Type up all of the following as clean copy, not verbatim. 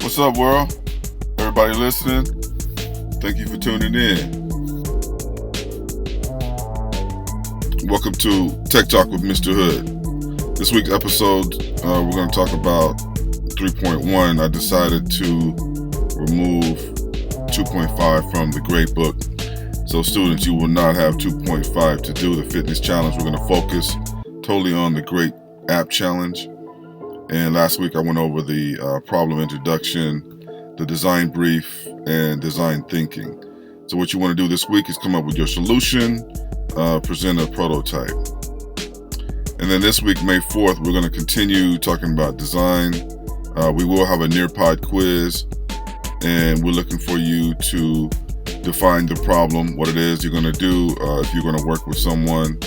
What's up, world? Everybody listening? Thank you for tuning in. Welcome to Tech Talk with Mr. Hood. This week's episode, we're going to talk about 3.1. I decided to remove 2.5 from the grade book. So students, you will not have 2.5 to do the fitness challenge. We're going to focus totally on the great app challenge. And last week I went over the problem introduction, the design brief, and design thinking. So what you want to do this week is come up with your solution, present a prototype. And then this week, May 4th, we're going to continue talking about design. We will have a Nearpod quiz, and we're looking for you to define the problem, what it is you're going to do, if you're going to work with someone.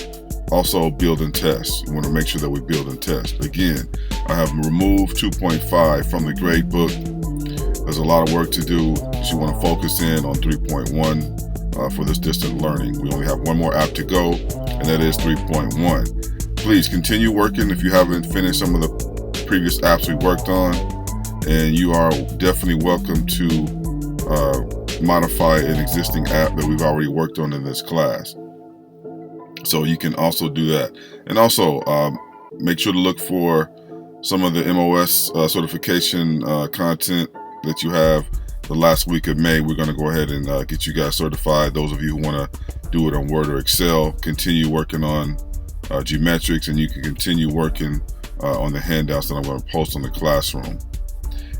Also, build and test. We want to make sure that we build and test. Again, I have removed 2.5 from the grade book. There's a lot of work to do. So you want to focus in on 3.1 for this distant learning. We only have one more app to go, and that is 3.1. Please continue working if you haven't finished some of the previous apps we worked on, and you are definitely welcome to modify an existing app that we've already worked on in this class. So you can also do that. And also make sure to look for some of the MOS certification content that you have. The last week of May, we're going to go ahead and get you guys certified. Those of you who want to do it on Word or Excel, continue working on geometrics, and you can continue working on the handouts that I'm going to post on the classroom.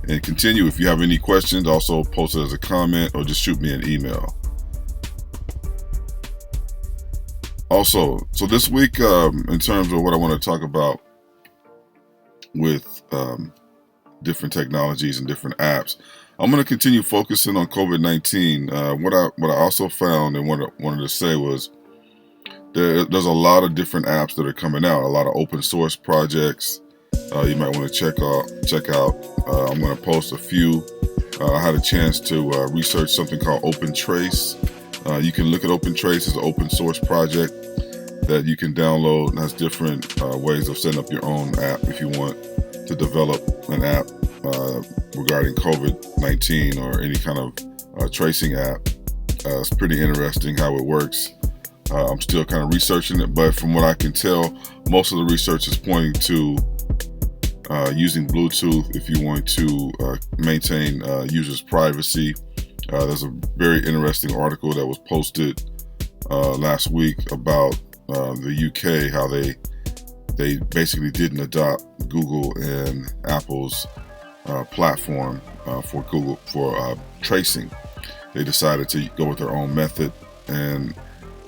And continue, if you have any questions, also post it as a comment or just shoot me an email. Also, so this week, in terms of what I want to talk about with different technologies and different apps, I'm going to continue focusing on COVID-19. What I also found and what I wanted to say was there's a lot of different apps that are coming out, a lot of open source projects. You might want to check out. I'm going to post a few. I had a chance to research something called Open Trace. You can look at Open Trace as an open source project that you can download, and has different ways of setting up your own app if you want to develop an app regarding COVID-19 or any kind of tracing app. It's pretty interesting how it works. I'm still kind of researching it, but from what I can tell, most of the research is pointing to using Bluetooth if you want to maintain users' privacy. There's a very interesting article that was posted last week about the UK, how they basically didn't adopt Google and Apple's platform for tracing. They decided to go with their own method, and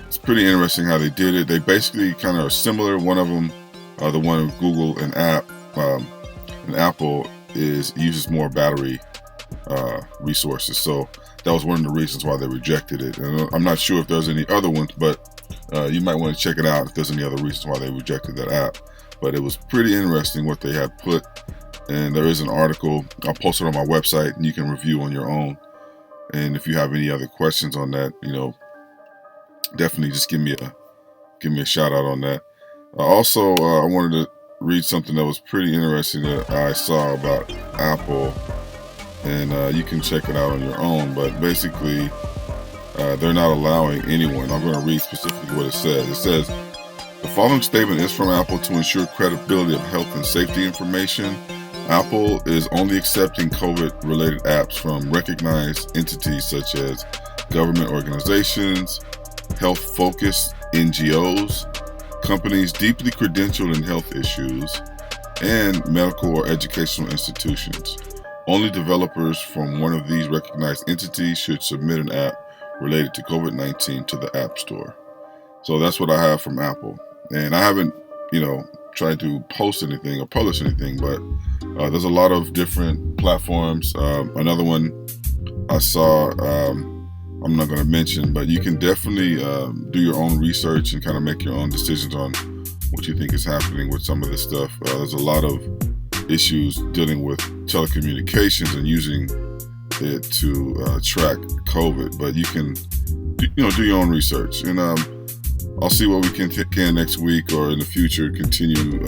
it's pretty interesting how they did it. They basically kind of are similar. One of them, the one with Google and Apple, uses more battery resources. So that was one of the reasons why they rejected it. And I'm not sure if there's any other ones, but you might want to check it out if there's any other reasons why they rejected that app. But it was pretty interesting what they had put. And there is an article I'll post it on my website, and you can review on your own. And if you have any other questions on that, definitely just give me a shout out on that. Also, I wanted to read something that was pretty interesting that I saw about Apple, and you can check it out on your own. But basically, they're not allowing anyone. I'm going to read specifically what it says. It says, the following statement is from Apple to ensure credibility of health and safety information. Apple is only accepting COVID-related apps from recognized entities such as government organizations, health-focused NGOs, companies deeply credentialed in health issues, and medical or educational institutions. Only developers from one of these recognized entities should submit an app related to COVID-19 to the App Store. So that's what I have from Apple. And I haven't, tried to post anything or publish anything, but there's a lot of different platforms. Another one I saw, I'm not going to mention, but you can definitely do your own research and kind of make your own decisions on what you think is happening with some of this stuff. There's a lot of issues dealing with telecommunications and using it to track COVID, but you can do your own research, and I'll see what we can next week or in the future continue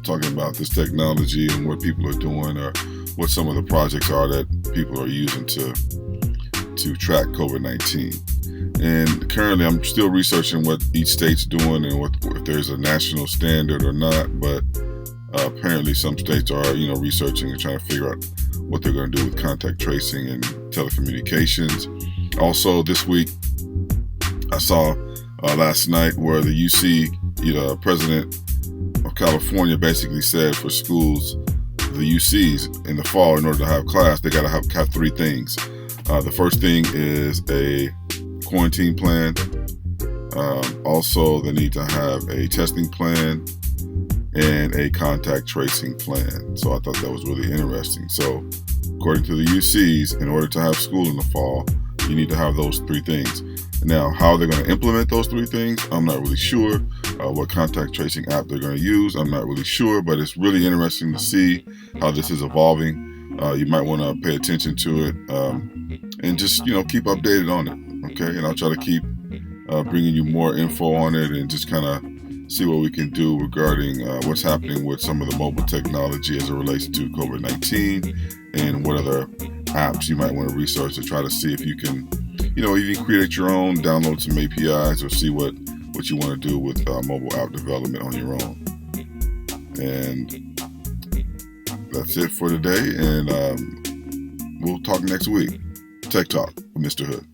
talking about this technology and what people are doing or what some of the projects are that people are using to track COVID-19. And currently, I'm still researching what each state's doing and if there's a national standard or not. But apparently, some states are, researching and trying to figure out what they're going to do with contact tracing and telecommunications. Also, this week, I saw last night where the UC, president of California basically said for schools, the UCs in the fall, in order to have class, they got to have three things. The first thing is a quarantine plan. Also, they need to have a testing plan and a contact tracing plan. So I thought that was really interesting. So according to the UCs, in order to have school in the fall, you need to have those three things. Now, how they're going to implement those three things, I'm not really sure. What contact tracing app they're going to use, I'm not really sure. But it's really interesting to see how this is evolving. You might want to pay attention to it and just, keep updated on it. Okay. And I'll try to keep bringing you more info on it and just kind of see what we can do regarding what's happening with some of the mobile technology as it relates to COVID-19 and what other apps you might want to research to try to see if you can, even create your own, download some APIs or see what you want to do with mobile app development on your own. And that's it for today. And we'll talk next week. Tech Talk with Mr. Hood.